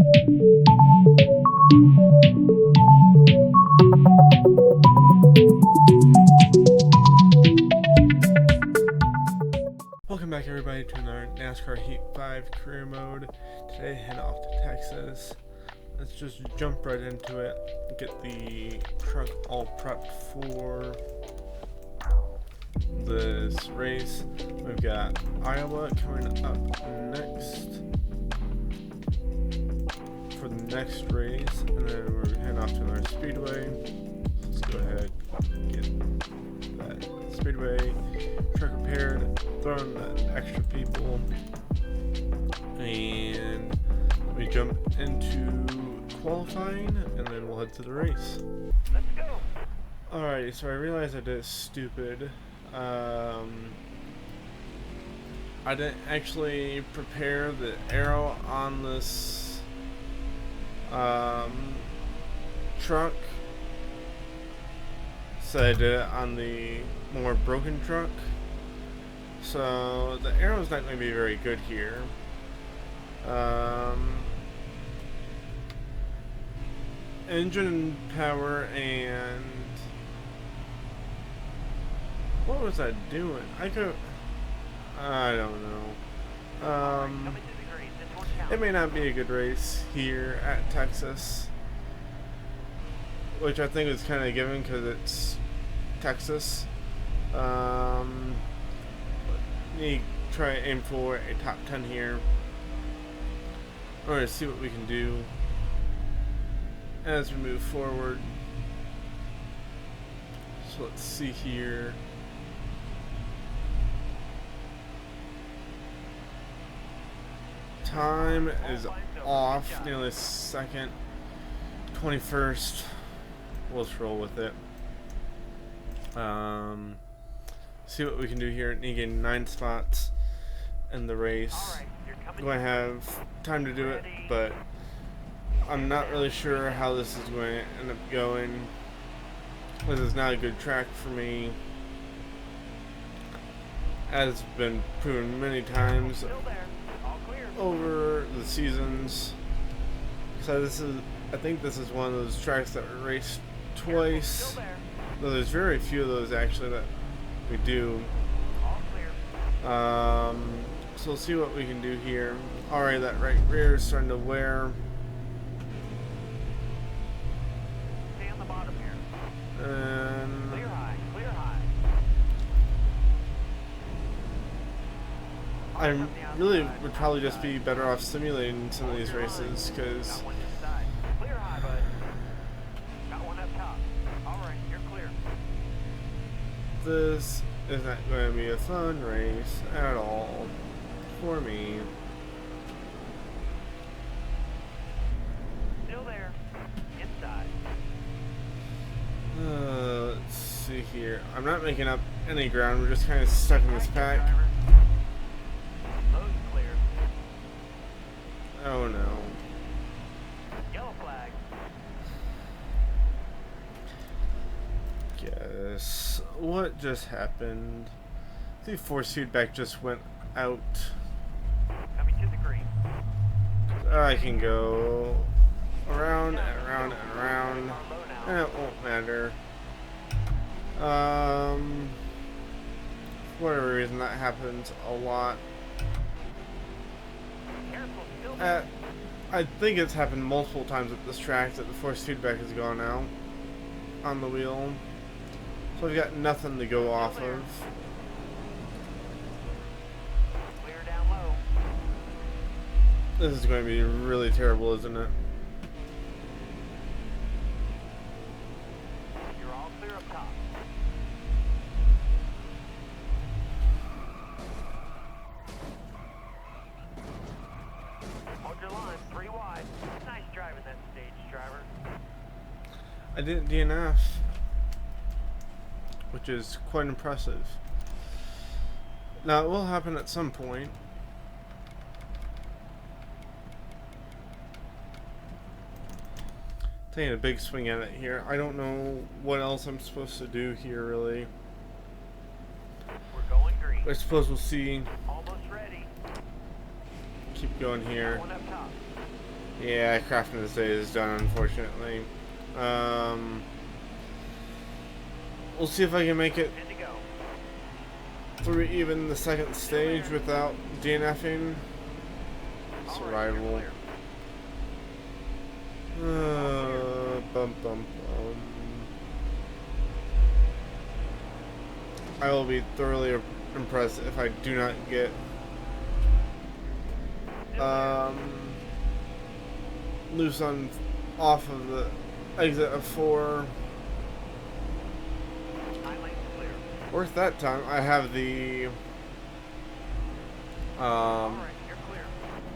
Welcome back everybody to another NASCAR Heat 5 career mode. Today heading off to Texas. Let's just jump right into it. Get the truck all prepped for this race. We've got Iowa coming up next for the next race, and then we're heading off to another speedway. Let's go ahead and get that speedway truck repaired, throw in the extra people, and we jump into qualifying, and then we'll head to the race. Let's go. Alrighty, so I realized I did stupid. I didn't actually prepare the arrow on this truck, so I did it on the more broken truck. So the arrow's not going to be very good here. Engine power and what was I doing? I don't know. It may not be a good race here at Texas, which I think is kind of given because it's Texas. Need to try and aim for a top 10 here. We're going to see what we can do as we move forward. So let's see here. Time is off, nearly second, 21st. We'll just roll with it. See what we can do here. Need to gain 9 spots in the race. I'm going to have time to do it, but I'm not really sure how this is going to end up going. This is not a good track for me, as been proven many times over the seasons. So I think this is one of those tracks that we raced twice. Though there's very few of those actually that we do. So we'll see what we can do here. Alright, that right rear is starting to wear. Stay on the bottom here. And Clear high, clear high. I really would probably just be better off simulating some of these races, because Got one inside. Clear high, bud. Got one up top. Alright, you're clear. this is not going to be a fun race at all for me. Still there. Inside. Let's see here. I'm not making up any ground. We're just kind of stuck in this pack. Load clear. Oh no. Yellow flag. Guess what just happened? The force feedback just went out. Coming to the green. I can go around and around and around, and it won't matter. For whatever reason, that happens a lot. Careful, still I think it's happened multiple times at this track that the force feedback has gone out on the wheel. So I've got nothing to go off of. clear down low. This is going to be really terrible, isn't it? You're all clear up top. Hold your line, 3 wide. Nice driving that stage, driver. I didn't DNF, which is quite impressive. Now, it will happen at some point. Taking a big swing at it here. I don't know what else I'm supposed to do here, really. We're going green. I suppose we'll see. Almost ready. Keep going Got here. one up top. Yeah, crafting this day is done, unfortunately. We'll see if I can make it Good to go. through even the second stage without DNFing. All right, Survival. you're clear. Bum bum bum. I will be thoroughly impressed if I do not get loose on off of the exit of 4. 9 lanes clear. Worth that time. I have the All right, you're clear.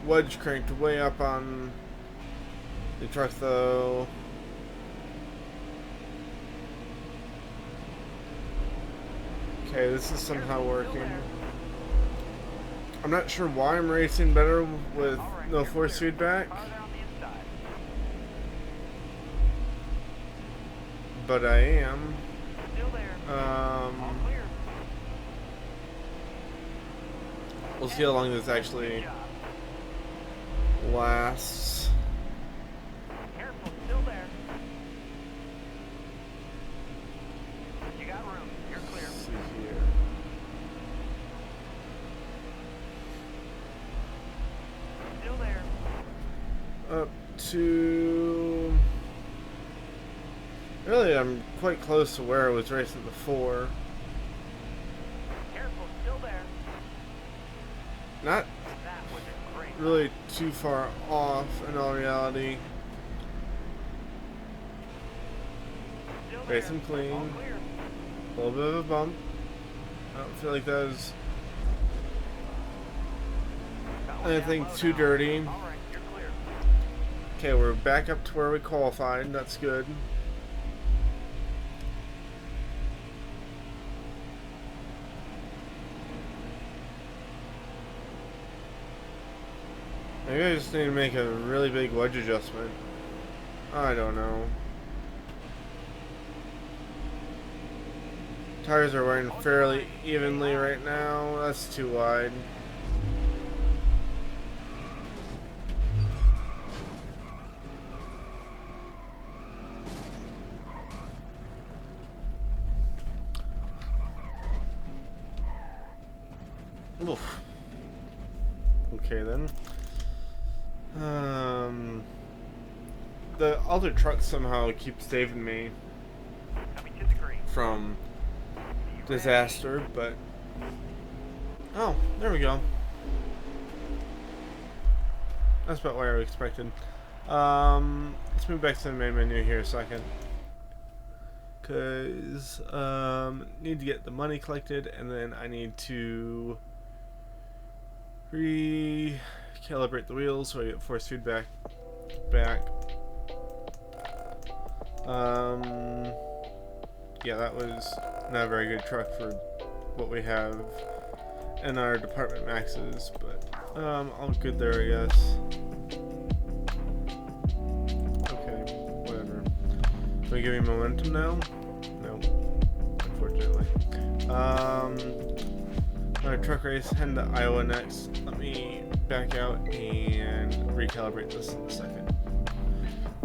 wedge cranked way up on the truck though. Okay, this is somehow working. I'm not sure why I'm racing better with All right, no you're force clear. feedback, Farther on the inside. but I am. Still there. All clear. We'll see how long this actually Good job. lasts. Careful, still there. You got room. You're clear. Let's see here. Still there. Up to... Really, I'm quite close to where I was racing before. Careful, still there. Not That was a great really too far off in all reality. Still there. Nice and clean. All clear. A little bit of a bump. I don't feel like that was Got one anything down low too now. dirty. All right, you're clear. Okay, we're back up to where we qualified. That's good. Maybe I just need to make a really big wedge adjustment. I don't know. Tires are wearing fairly evenly right now. That's too wide. Oof. Okay then. The other truck somehow keeps saving me Coming to the green. from Be ready. disaster, but oh, there we go. That's about what I expected. Let's move back to the main menu here a second, cause need to get the money collected, and then I need to recalibrate the wheels so I get force feedback back. Yeah, that was not a very good truck for what we have in our department maxes, but all good there, I guess. Okay, whatever. Can we give me momentum now? No, unfortunately. Our truck race, heading to Iowa next. Let me back out and recalibrate this in a second.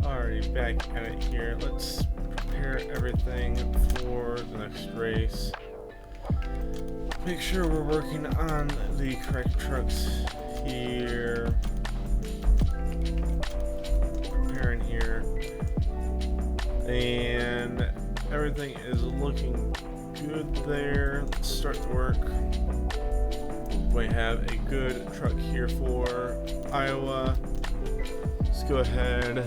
Already back at it here. Let's prepare everything for the next race. Make sure we're working on the correct trucks here. Preparing here. And everything is looking good there. Let's start the work. We have a good truck here for Iowa. Let's go ahead,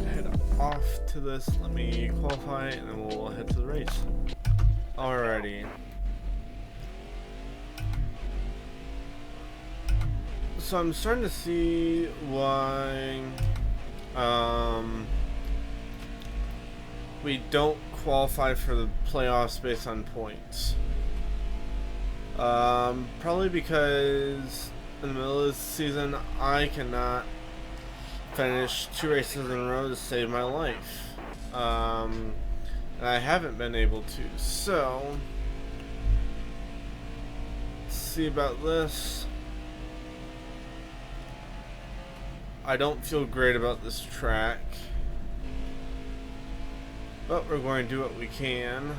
head off to this. Let me qualify and then we'll head to the race. Alrighty. So I'm starting to see why we don't qualify for the playoffs based on points. Probably because in the middle of the season I cannot finish 2 races in a row to save my life. And I haven't been able to. So let's see about this. I don't feel great about this track, but we're going to do what we can.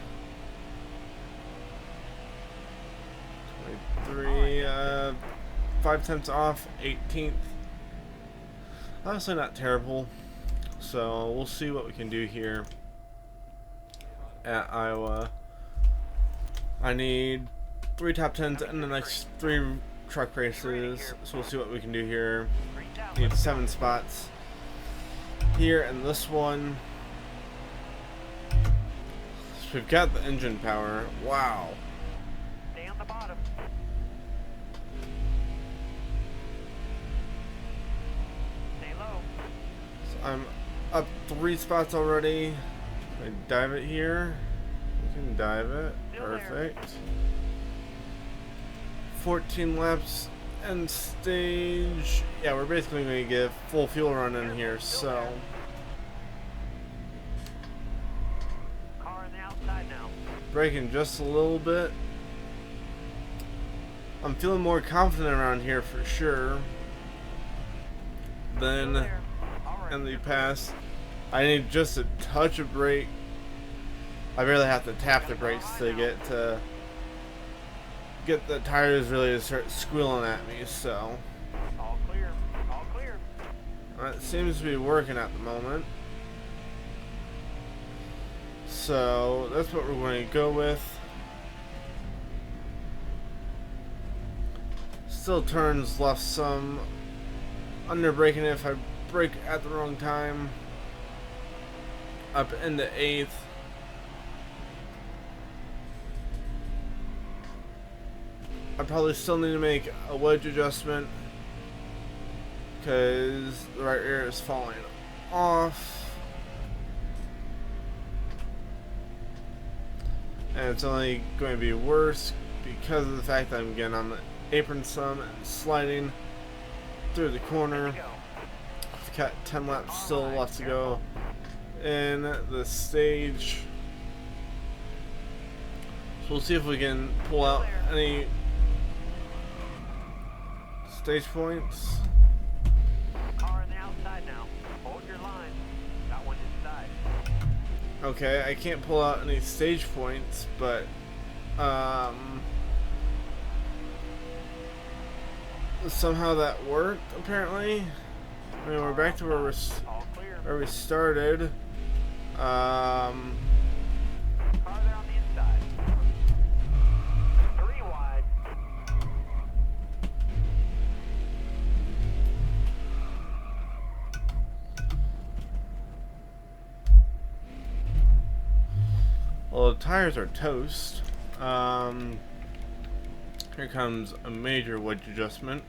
23, 5 tenths off, 18th. Honestly, not terrible. So we'll see what we can do here at Iowa. I need 3 top 10s in the next 3 truck races, so we'll see what we can do here. Need 7 spots here in this one. So we've got the engine power. Wow. Stay on the bottom. Stay low. So I'm up 3 spots already. Can I dive it here? We can dive it. Perfect. 14 laps and stage. Yeah, we're basically going to get full fuel run in here, so. Car on the outside now. Braking just a little bit. I'm feeling more confident around here for sure than in the past. I need just a touch of brake. I barely have to tap the brakes to get the tires really to start squealing at me, so. All clear. All clear. That seems to be working at the moment. So that's what we're going to go with. Still turns left some. Under braking if I brake at the wrong time. Up into 8th. I probably still need to make a wedge adjustment because the right rear is falling off. And it's only going to be worse because of the fact that I'm getting on the apron some and sliding through the corner. I've got 10 laps still left to go in the stage. So we'll see if we can pull out any stage points. Car on the outside now. Hold your line. Got one inside. Okay, I can't pull out any stage points, but somehow that worked apparently. I mean, we're back to where we started. Car there on the inside. 3 wide. Well, the tires are toast. Here comes a major wedge adjustment.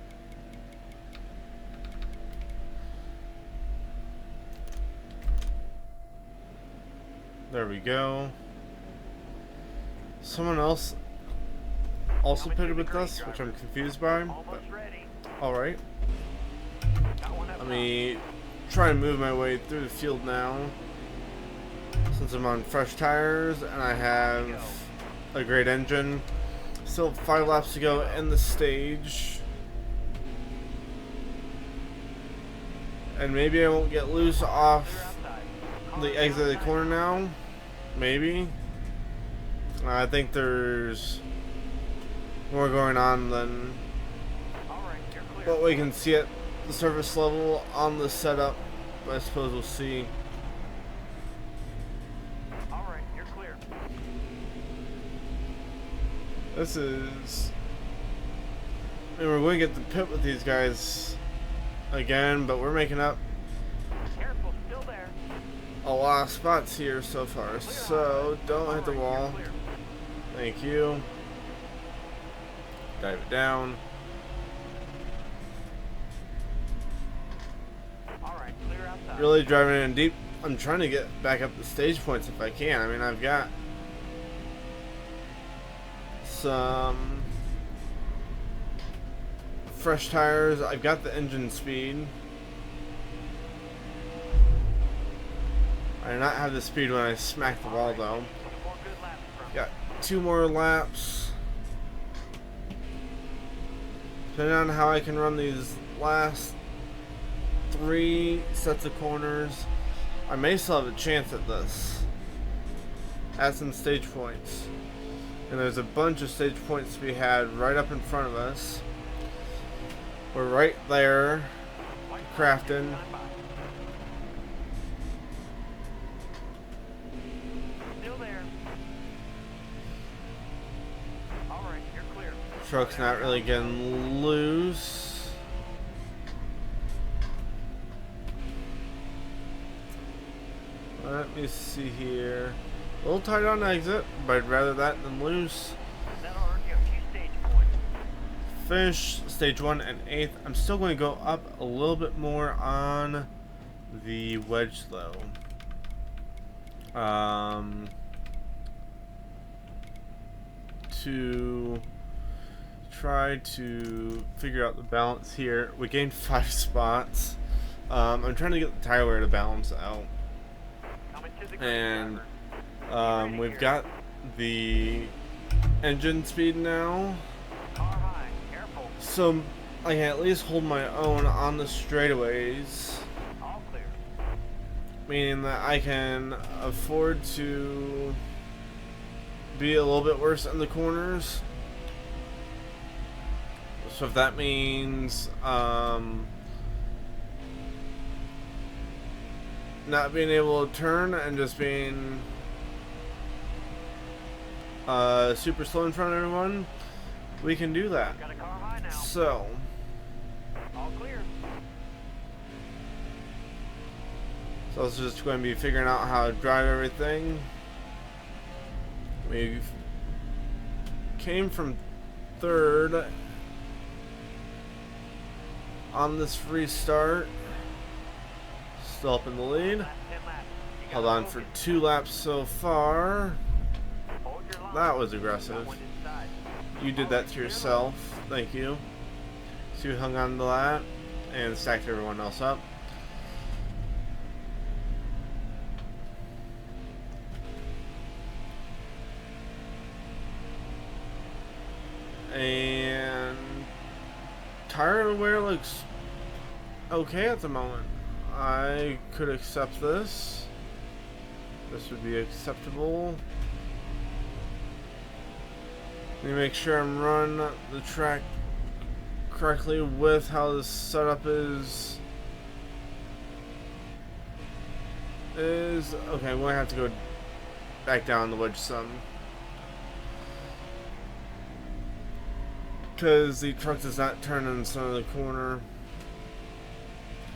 There we go. Someone else also pitted with us, which I'm confused by. But alright. Let me try and move my way through the field now. Since I'm on fresh tires and I have a great engine. Still 5 laps to go in the stage. And maybe I won't get loose off the exit of the corner now. Maybe. I think there's more going on than what we can see at the surface level on the setup. I suppose we'll see. Alright, you're clear. This is... I mean, we're going to get the pit with these guys again, but we're making up Careful, still there. a lot of spots here so far, so don't hit the wall. Thank you. Dive it down. Alright, clear outside. Really driving in deep. I'm trying to get back up the stage points if I can. I mean, I've got some fresh tires. I've got the engine speed. I do not have the speed when I smack the wall though. Got 2 more laps. Depending on how I can run these last 3 sets of corners. I may still have a chance at this. At some stage points. And there's a bunch of stage points to be had right up in front of us. We're right there, crafting. Still there. All right, you're clear. Truck's not really getting loose. Let me see here. A little tight on exit, but I'd rather that than loose. That'll earn you a few stage points. Finish stage 1 and 8th. I'm still going to go up a little bit more on the wedge though. To try to figure out the balance here. We gained 5 spots. I'm trying to get the tire wear to balance out. Coming to the green, And driver. we've got the engine speed now. Car high, careful. So I can at least hold my own on the straightaways, All clear. meaning that I can afford to be a little bit worse in the corners. So if that means not being able to turn and just being super slow in front of everyone, we can do that. Got a car high now. So All clear. I was just going to be figuring out how to drive everything. We came from 3rd on this restart. Still up in the lead. Last 10 laps. You Held gotta on for focus. 2 laps so far. Hold your line. That was Got aggressive. one inside. You did that to yourself. Thank you. So you hung on to that and stacked everyone else up. And tire wear looks okay at the moment. I could accept this. This would be acceptable. Let me make sure I'm running the track correctly with how this setup is. Okay, I'm gonna have to go back down the wedge some. Because the truck does not turn in the center of the corner.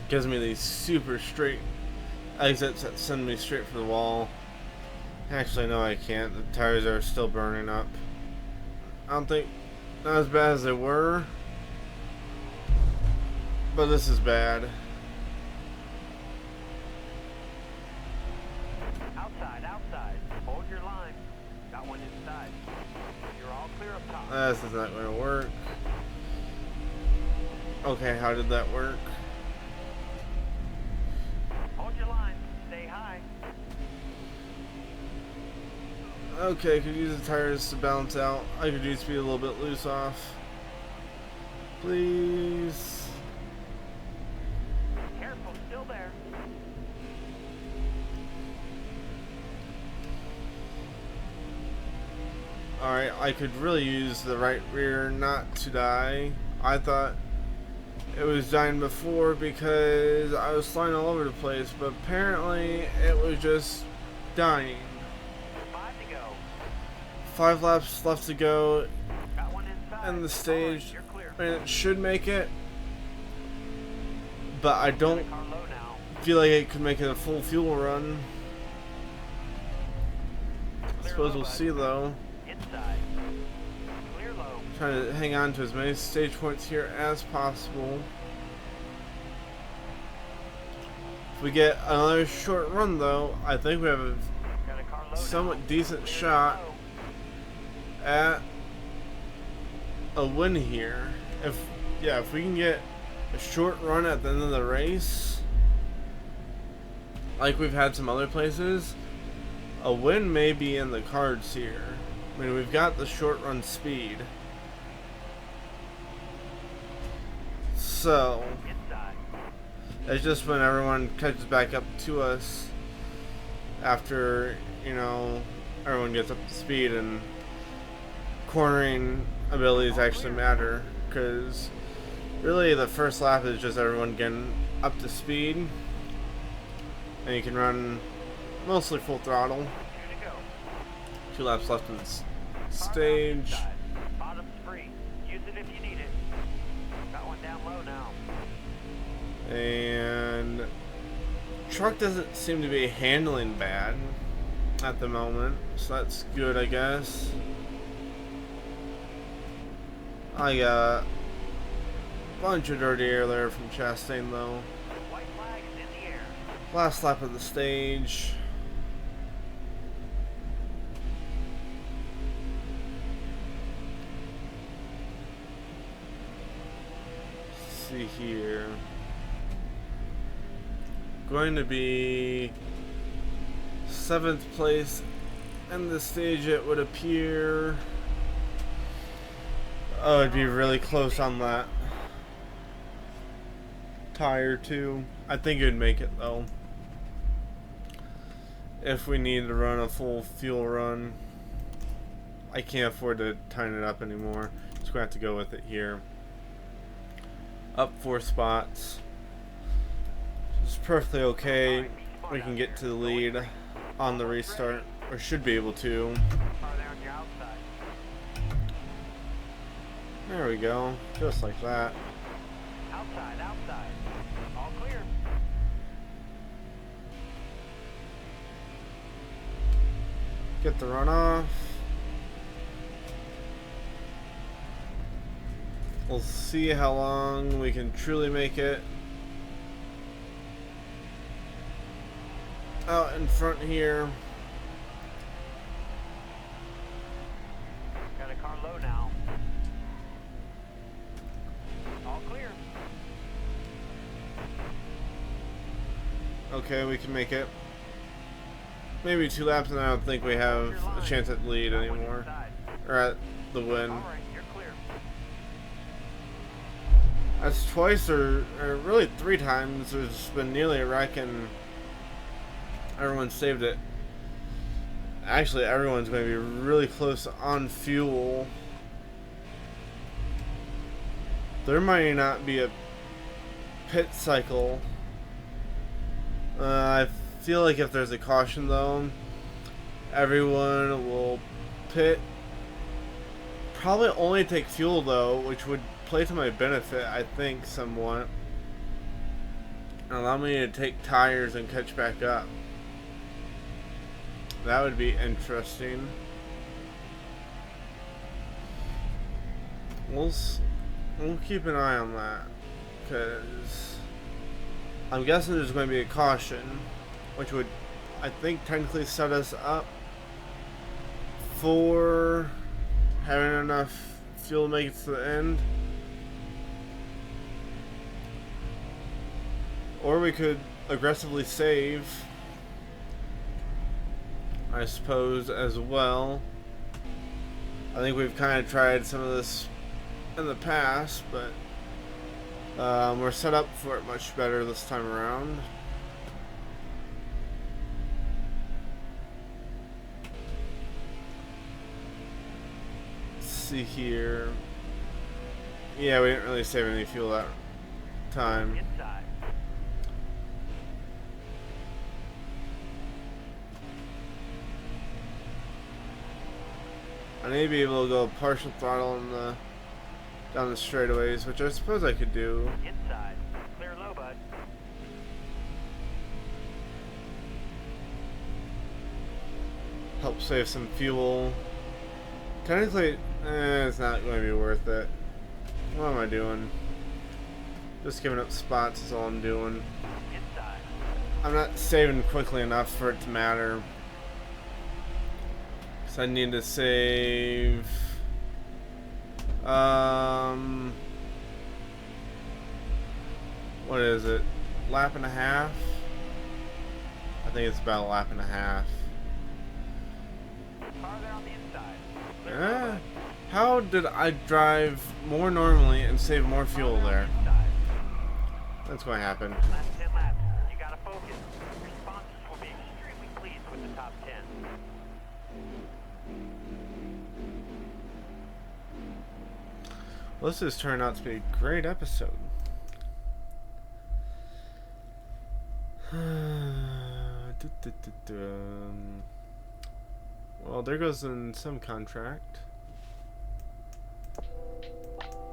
Gives me these super straight exits that send me straight for the wall. Actually, no, I can't. The tires are still burning up. I don't think, not as bad as they were, but this is bad. Outside, outside. Hold your line. Got one inside. You're all clear up top. This is not going to work. Okay, how did that work? Hold your line. Stay high. Okay, could use the tires to balance out. I could use to be a little bit loose off. Please. Careful, still there. Alright, I could really use the right rear not to die. I thought it was dying before because I was flying all over the place, but apparently it was just dying. 5 to go. 5 laps left to go Got one inside. in the stage, You're clear. and it should make it, but I don't Car low now. feel like it could make it a full fuel run. I suppose we'll see though. Inside. Clear low. Trying to hang on to as many stage points here as possible. If we get another short run though, I think we have a Got a car low somewhat now. decent Clear shot low. at a win here. If we can get a short run at the end of the race, like we've had some other places, a win may be in the cards here. I mean, we've got the short run speed. So, Inside. It's just when everyone catches back up to us after, you know, everyone gets up to speed, and cornering abilities actually matter, because really the first lap is just everyone getting up to speed, and you can run mostly full throttle. 2 laps left in the stage. Bottom's free. Use it if you need it. Got one down low now. And truck doesn't seem to be handling bad at the moment, so that's good, I guess. I got a bunch of dirty air there from Chastain though. White flag is in the air. Last lap of the stage. Let's see here. Going to be 7th place in the stage, it would appear. Oh, it'd be really close on that tire too. I think it would make it though, if we need to run a full fuel run. I can't afford to tighten it up anymore. Just gonna have to go with it here. Up 4 spots. It's perfectly okay. We can get to the lead on the restart, or should be able to. There we go, just like that. Outside, outside. All clear. Get the runoff. We'll see how long we can truly make it. Out in front here. Got a car low now. All clear. Okay, we can make it. Maybe 2 laps, and I don't think we have a chance at the lead anymore. Or at the win. All right, you're clear. That's twice, or really 3 times. There's been nearly a wreck and everyone saved it. Actually, everyone's going to be really close on fuel. There might not be a pit cycle. I feel like if there's a caution though, everyone will pit. Probably only take fuel though, which would play to my benefit, I think, somewhat. Allow me to take tires and catch back up. That would be interesting. We'll keep an eye on that, because I'm guessing there's going to be a caution, which would, I think, technically set us up for having enough fuel to make it to the end. Or we could aggressively save, I suppose, as well. I think we've kind of tried some of this in the past, but we're set up for it much better this time around. Let's see here. Yeah, we didn't really save any fuel that time. Inside. I need to be able to go partial throttle on the down the straightaways, which I suppose I could do. Inside. Clear low, bud. Help save some fuel. Technically, it's not going to be worth it. What am I doing? Just giving up spots is all I'm doing. Inside. I'm not saving quickly enough for it to matter. Because I need to save... what is it? Lap and a half? I think it's about a lap and a half. Farther on the inside. Clear low, bud. How did I drive more normally and save more fuel there? Inside. That's going to happen. Last 10 top 10. Well, this has turned out to be a great episode. Well, there goes in some contract.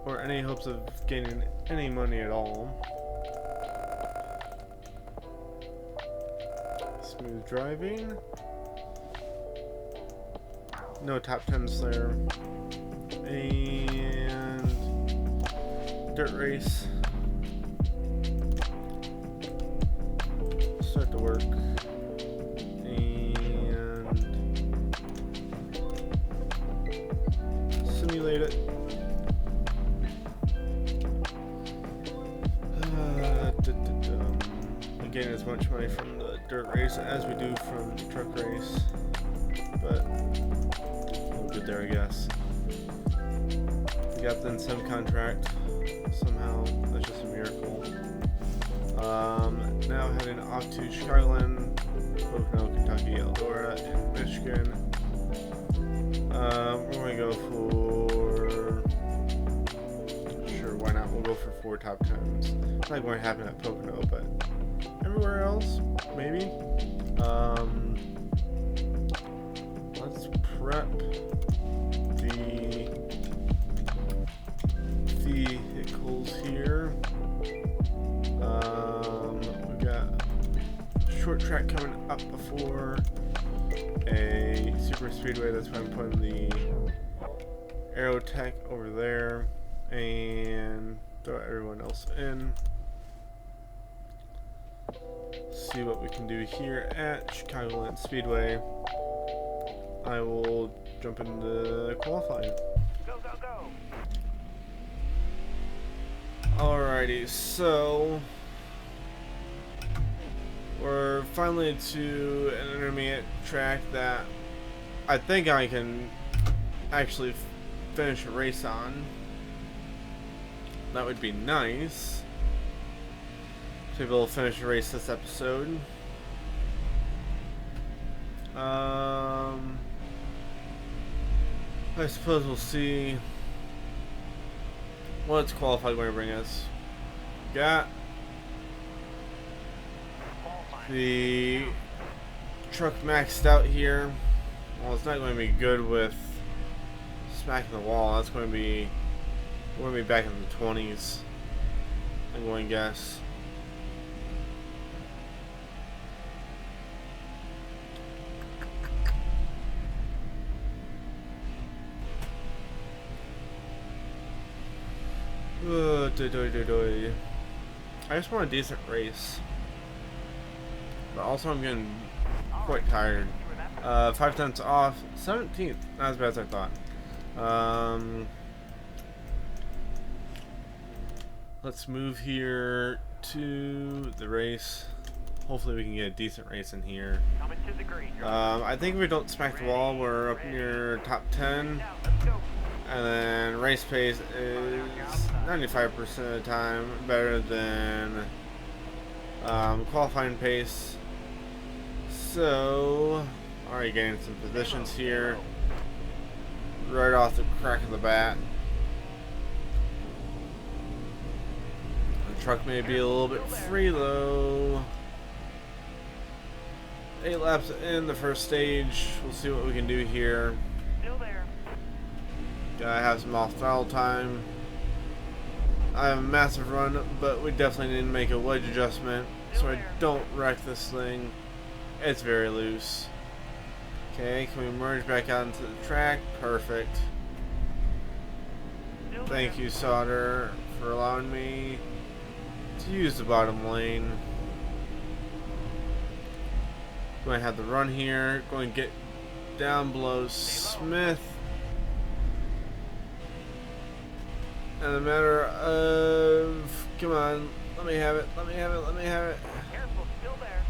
Or any hopes of gaining any money at all. Smooth driving. No top 10s there. And dirt race. Start to work. And simulate it. Gain as much money from the dirt race as we do from the truck race, but we'll get there, I guess. We got the incentive contract somehow. That's just a miracle. Now heading off to Chicagoland, Pocono, Kentucky, Eldora, and Michigan. We're gonna go for, sure, why not? We'll go for 4 top 10s. It's not going to happen at Pocono, but everywhere else, maybe. Let's prep the vehicles here. We've got short track coming up before a super speedway. That's why I'm putting the Aerotech over there and throw everyone else in. See what we can do here at Chicagoland Speedway. I will jump into qualifying. Go, go, go! Alrighty, so we're finally to an intermediate track that I think I can actually finish a race on. That would be nice. To be able to finish a race this episode. I suppose we'll see what's qualified going to bring us. Got the truck maxed out here. Well, it's not going to be good with smacking the wall. That's going to be, we're going to be back in the 20s. I'm going to guess. I just want a decent race, but also I'm getting quite tired. 5 tenths off, 17th, not as bad as I thought. Let's move here to the race. Hopefully we can get a decent race in here. I think if we don't smack the wall, we're up near top 10. And then race pace is 95% of the time better than qualifying pace. So, already getting some positions here right off the crack of the bat. The truck may be a little bit free though. 8 laps in the first stage. We'll see what we can do here. Gotta have some off throttle time. I have a massive run, but we definitely need to make a wedge adjustment so I don't wreck this thing. It's very loose. Okay, can we merge back out into the track? Perfect. Thank you, Solder, for allowing me to use the bottom lane. Going to have the run here. Going to get down below Smith. In a matter of, come on, let me have it, let me have it, let me have it. Careful, still there.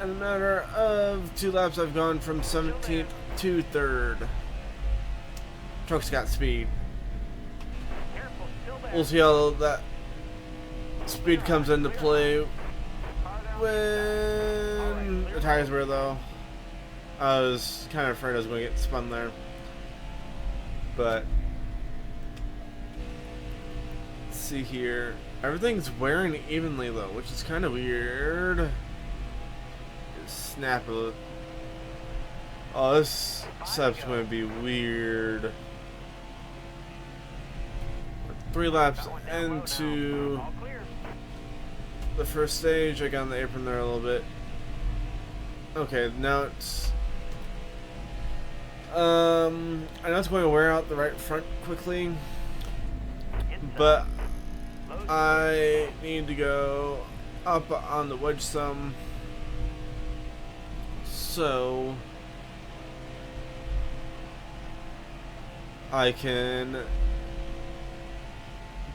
In a matter of 2 laps, I've gone from 17th to 3rd. Truck's got speed. Careful, still there. We'll see how that speed comes into play when the tires were though. I was kind of afraid I was going to get spun there. But let's see here. Everything's wearing evenly though, which is kind of weird. Snap a... Oh, this setup's going to be weird. 3 laps into the first stage. I got on the apron there a little bit. Okay, now it's... I know it's going to wear out the right front quickly, but I need to go up on the wedge some, so I can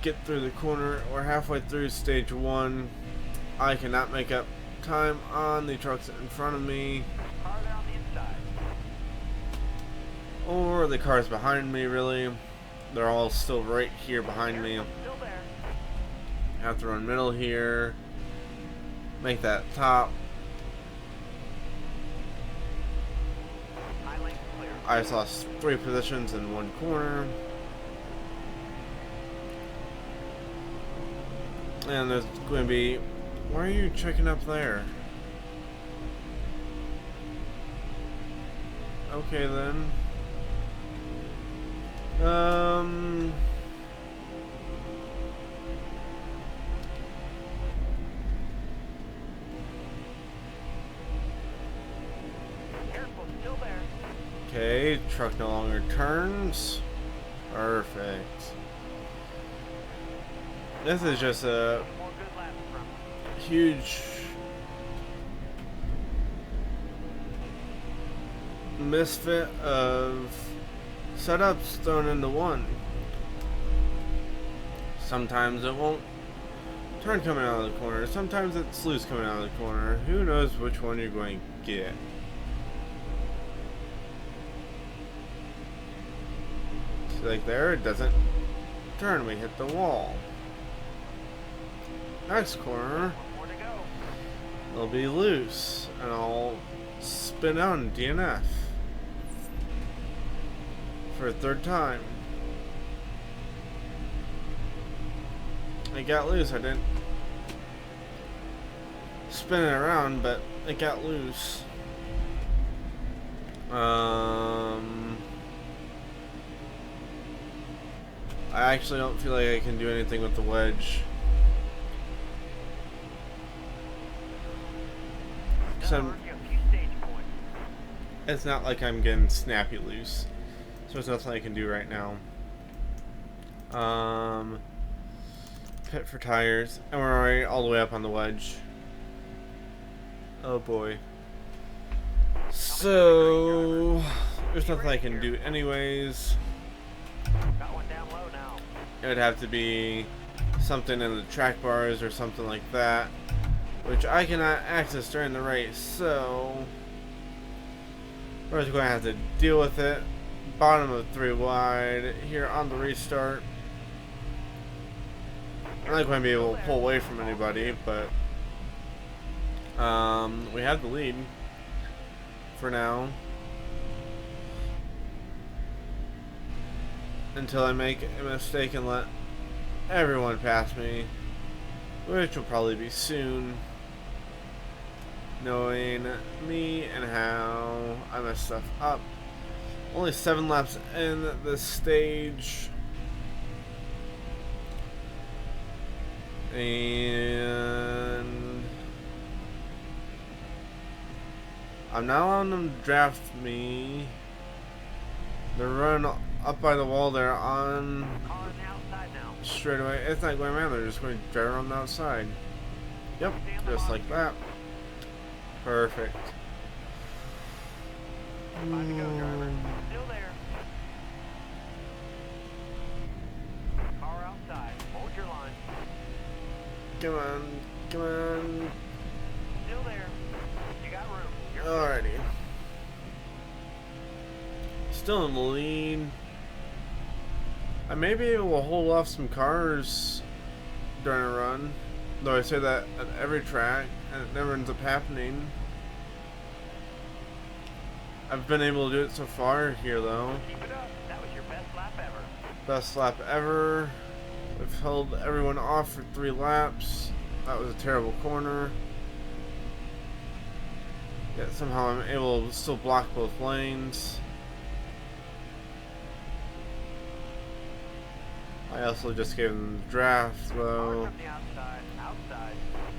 get through the corner. We're halfway through stage 1. I cannot make up time on the trucks in front of me or the cars behind me, really. They're all still right here behind me. Have to run middle here, make that top. I just lost 3 positions in 1 corner. And there's going to be... Why are you checking up there? Okay then. Careful, still there. Okay, truck no longer turns. Perfect. This is just a More good laps from huge misfit of setups thrown into one. Sometimes it won't turn coming out of the corner. Sometimes it's loose coming out of the corner. Who knows which one you're going to get. See, like there, it doesn't turn. We hit the wall. Next corner, more to go. it'll be loose, and I'll spin out and DNF for a 3rd time. It got loose. I didn't spin it around, but it got loose. I actually don't feel like I can do anything with the wedge. So it's not like I'm getting snappy loose, so there's nothing I can do right now. Pit for tires, and we're already all the way up on the wedge. Oh boy. So there's nothing I can do anyways. Got one down low now. It would have to be something in the track bars or something like that, which I cannot access during the race, so we're just going to have to deal with it. Bottom of 3 wide here on the restart. I'm not going to be able to pull away from anybody, but we have the lead for now until I make a mistake and let everyone pass me, which will probably be soon, knowing me and how I mess stuff up. Only 7 laps in this stage, and I'm not allowing them to draft me. They're running up by the wall there on Car on the outside now. straight away. It's not going around, they're just going to drive around the outside. Yep, just like that. Perfect. Time to go, driver. Still there. Car outside. Hold your line. Come on, come on. Still there. You got room. You're Alrighty. Still in the lead. I may be able to hold off some cars during a run, though I say that at every track, and it never ends up happening. I've been able to do it so far here, though. Keep it up. That was your best lap ever. Best lap ever. We've held everyone off for 3 laps. That was a terrible corner. Yet somehow I'm able to still block both lanes. I also just gave them the draft, though. From the outside.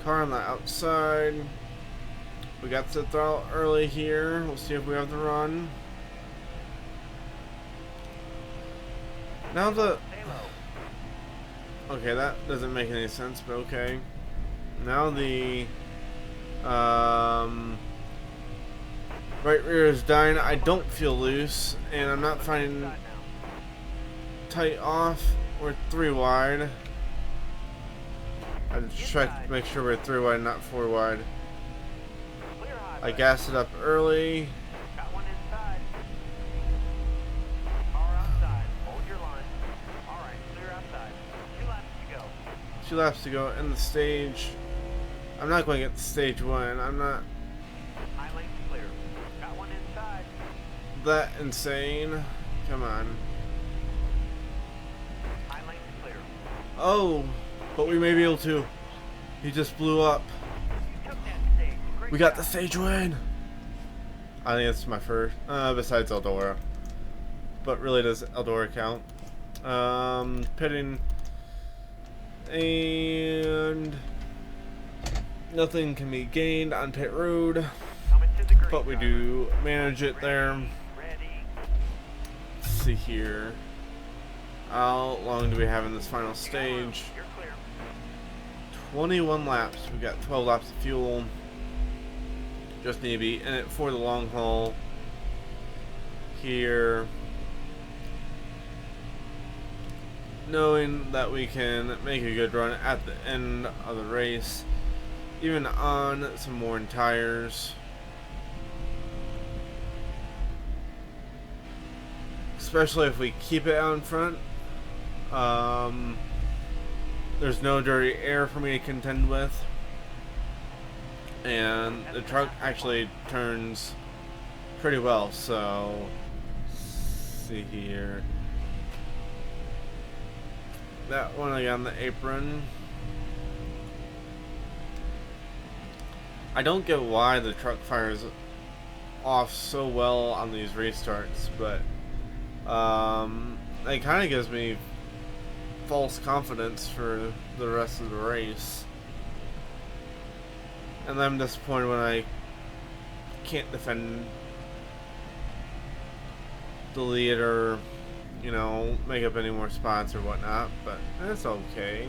Car on the outside. We got to throttle early here. We'll see if we have the run. Now the... Stay low. Okay, that doesn't make any sense, but okay. Now the... right rear is dying. I don't feel loose, and I'm not finding Inside now. tight off. We're 3 wide. I just checked to make sure we're 3 wide, not 4 wide. Clear high. I gassed it up early. Got one inside. Car outside. Hold your line. All right, clear outside. 2 laps to go. 2 laps to go in the stage. I'm not going to get the stage 1. I'm not High lane's clear. Got one inside. that insane. Come on. High lane's clear. Oh, but we may be able to. He just blew up. You took that stage. Great We got job. the stage win. I think it's my first, besides Eldora. But really, does Eldora count? Pitting. And nothing can be gained on pit road. Coming to the green But we zone. do manage it there. Ready. Let's see here. How long do we have in this final stage? You're clear. 21 laps. We got 12 laps of fuel. Just need to be in it for the long haul. Here. Knowing that we can make a good run at the end of the race. Even on some worn tires. Especially if we keep it out in front. There's no dirty air for me to contend with. And the truck actually turns pretty well, so let's see here. That one I got on the apron. I don't get why the truck fires off so well on these restarts, but it kind of gives me false confidence for the rest of the race. And I'm disappointed when I can't defend the lead or, you know, make up any more spots or whatnot, but that's okay.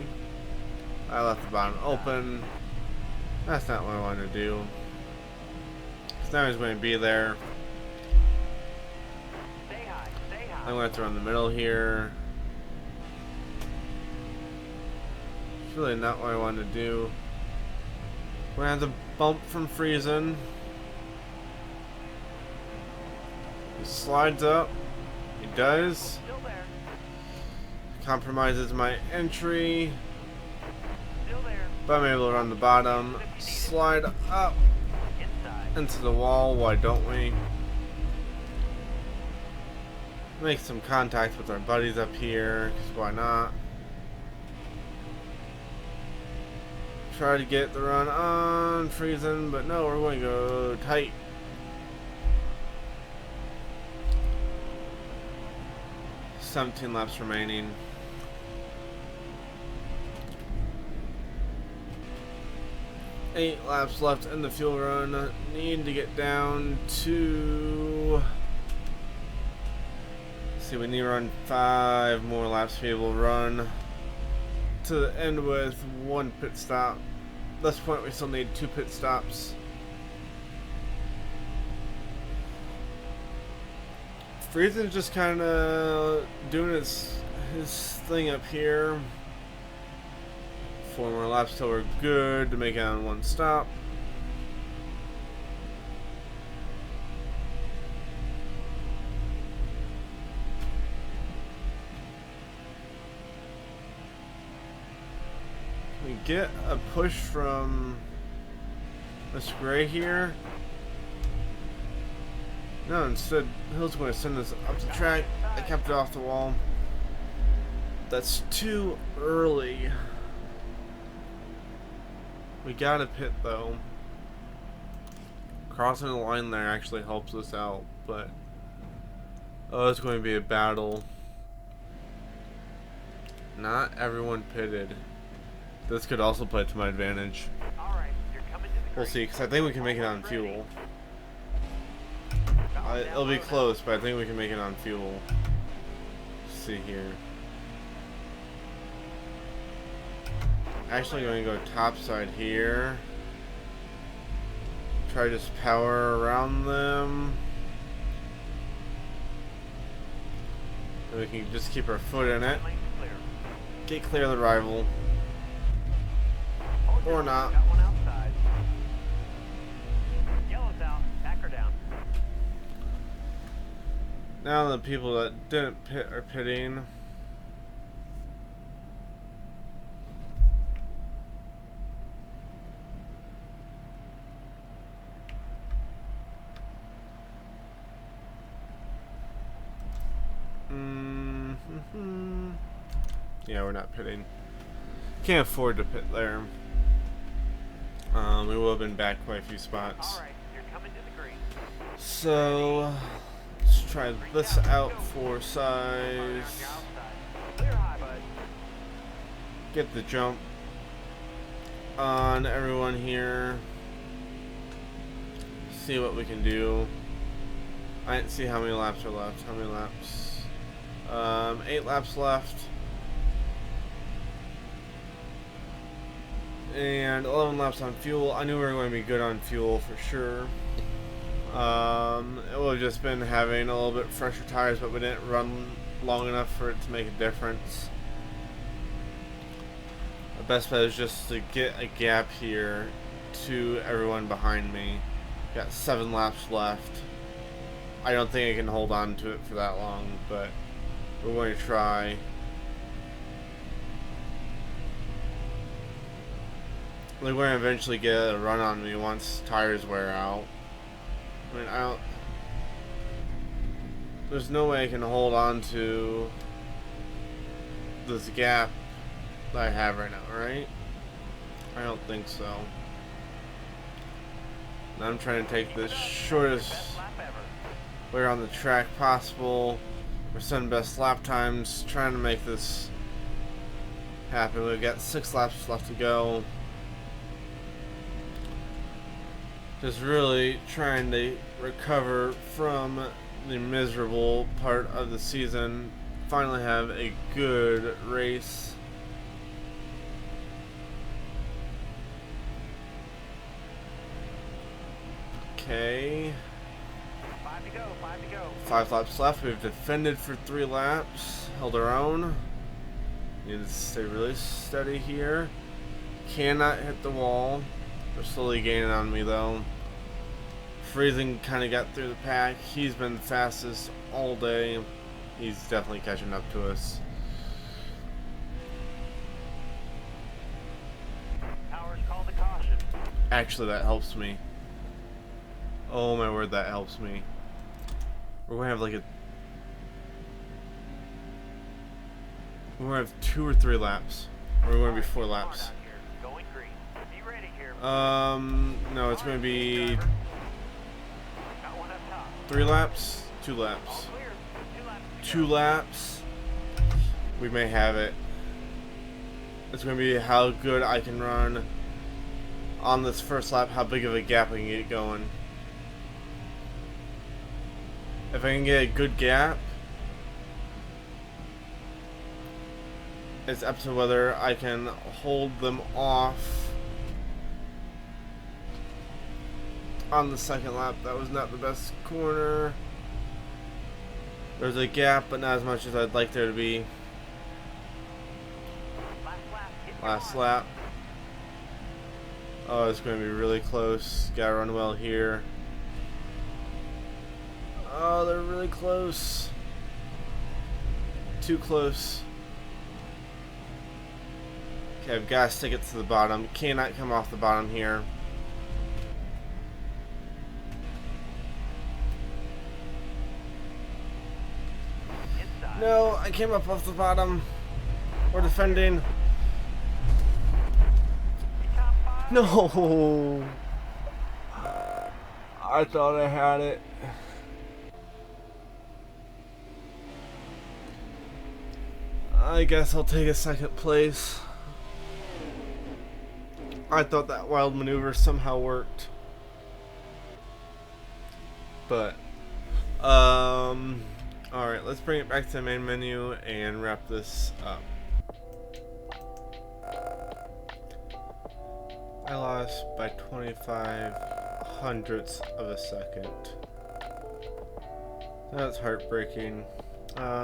I left the bottom open. That's not what I wanted to do. Because now he's going to be there. Stay high. Stay high. I'm going to have to run the middle here. It's really not what I wanted to do. We're going to have to bump from freezing. He slides up. He does. Still there. Compromises my entry. Still there. But I'm able to run the bottom. Slide up Inside. into the wall. Why don't we? Make some contact with our buddies up here. 'Cause why not? Try to get the run on freezing, but no, we're going to go tight. $17 laps remaining. $8 laps left in the fuel run. Need to get down to... Let's see, we need to run 5 more laps to be able to run to the end with 1 pit stop. At this point, we still need 2 pit stops. Friesen's just kind of doing his thing up here. 4 more laps till we're good to make it on 1 stop. We get a push from Mr. Gray here. No, instead, Hill's going to send us up the track. I kept it off the wall. That's too early. We gotta pit though. Crossing the line there actually helps us out, but oh, it's going to be a battle. Not everyone pitted. This could also play to my advantage. We'll see, because I think we can make it on fuel. It'll be close, but I think we can make it on fuel. Let's see here. Actually going to go topside here. Try to just power around them. And we can just keep our foot in it. Get clear of the rival. Or not. Now the people that didn't pit are pitting. Yeah, we're not pitting. Can't afford to pit there. We will have been back quite a few spots. So let's try this out for size. Get the jump on everyone here. See what we can do. I didn't see how many laps are left. How many laps? 8 laps left. And 11 laps on fuel. I knew we were going to be good on fuel for sure. It would have just been having a little bit fresher tires, but we didn't run long enough for it to make a difference. The best bet is just to get a gap here to everyone behind me. Got 7 laps left. I don't think I can hold on to it for that long, but we're going to try. They're going to eventually get a run on me once tires wear out. I mean, there's no way I can hold on to this gap that I have right now, right? I don't think so. And I'm trying to take the shortest way around the track possible. We're setting best lap times, trying to make this happen. We've got 6 laps left to go. Just really trying to recover from the miserable part of the season. Finally have a good race. Okay. 5 to go, 5 to go. 5 laps left. We've defended for 3 laps. Held our own. Need to stay really steady here. Cannot hit the wall. They're slowly gaining on me though. Freezing kind of got through the pack. He's been fastest all day. He's definitely catching up to us. Powers called the caution. Actually, that helps me. Oh my word, that helps me. We're gonna have like we're gonna have 2 or 3 laps. Or we're gonna be 4 laps. Going green. Be ready here. No, it's gonna be Got one up top. 3 laps, 2 laps. All clear. 2 laps. 2 laps. We may have it. It's gonna be how good I can run on this first lap, how big of a gap I can get going. If I can get a good gap, it's up to whether I can hold them off on the second lap. That was not the best corner. There's a gap, but not as much as I'd like there to be. Last lap. Oh, it's going to be really close. Gotta run well here. Oh, they're really close. Too close. Okay, I've got to stick it to the bottom. Cannot come off the bottom here. No, I came up off the bottom. We're defending. Top 5. No. I thought I had it. I guess I'll take a second place. I thought that wild maneuver somehow worked. But, alright, let's bring it back to the main menu and wrap this up. I lost by 25 hundredths of a second. That's heartbreaking.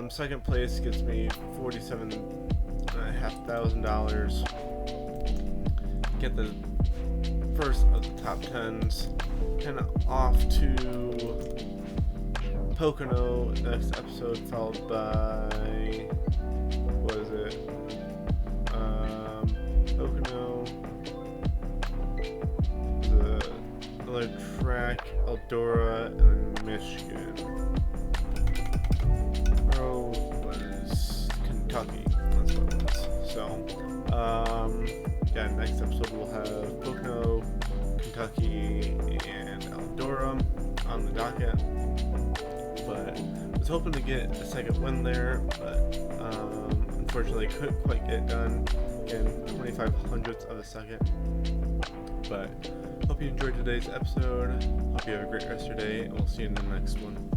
Second place gets me $47,500. Get the first of the top 10s. Kind of off to Pocono next episode, followed by what is it? Pocono, another track, Eldora, and then Michigan. Oh, was Kentucky. That's what it was. So, yeah, next episode we'll have Pocono, Kentucky, and Eldora on the docket. But I was hoping to get a second win there, but unfortunately couldn't quite get it done. Again, 25 hundredths of a second. But hope you enjoyed today's episode. Hope you have a great rest of your day, and we'll see you in the next one.